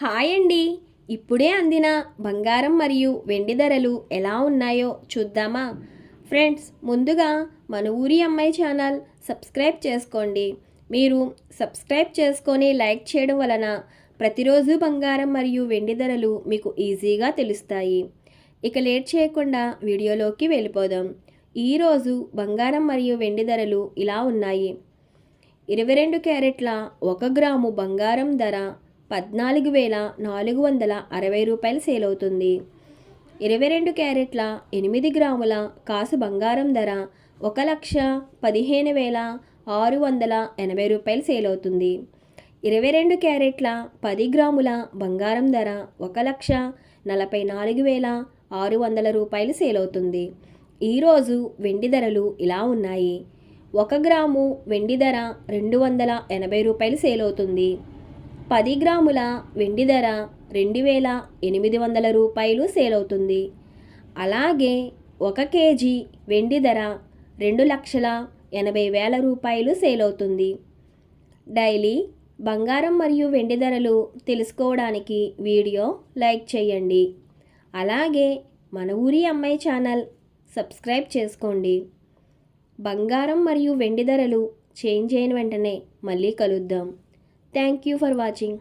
Hi అండి. ఇప్పుడే అందిన బంగారం మరియు వెండి ధరలు ఎలా ఉన్నాయో చూద్దామా? ఫ్రెండ్స్, ముందుగా మన ఊరి అమ్మాయి ఛానల్ సబ్స్క్రైబ్ చేసుకోండి. మీరు సబ్స్క్రైబ్ చేసుకొని లైక్ చేయడం వలన ప్రతిరోజు బంగారం మరియు వెండి ధరలు మీకు ఈజీగా తెలుస్తాయి. ఇక లేట్ చేయకుండా వీడియోలోకి వెళ్ళిపోదాం. ఈరోజు బంగారం మరియు వెండి ధరలు ఇలా ఉన్నాయి. 22 క్యారెట్ల 1 గ్రాము బంగారం ధర 14,460 రూపాయలు సేల్ అవుతుంది. 22 క్యారెట్ల 8 గ్రాముల కాసు బంగారం ధర 1,15,680 రూపాయలు సేల్ అవుతుంది. 22 క్యారెట్ల 10 గ్రాముల బంగారం ధర 1,44,600 రూపాయలు సేల్ అవుతుంది. ఈరోజు వెండి ధరలు ఇలా ఉన్నాయి. 1 గ్రాము వెండి ధర 280 రూపాయలు సేల్ అవుతుంది. 10 గ్రాముల వెండి ధర 2,800 రూపాయలు సేల్ అవుతుంది. అలాగే 1 కేజీ వెండి ధర 2,80,000 రూపాయలు సేల్ అవుతుంది. డైలీ బంగారం మరియు వెండి ధరలు తెలుసుకోవడానికి వీడియో లైక్ చేయండి. అలాగే మన ఊరి అమ్మాయి ఛానల్ సబ్స్క్రైబ్ చేసుకోండి. బంగారం మరియు వెండి ధరలు చేంజ్ అయిన వెంటనే మళ్ళీ కలుద్దాం. Thank you for watching.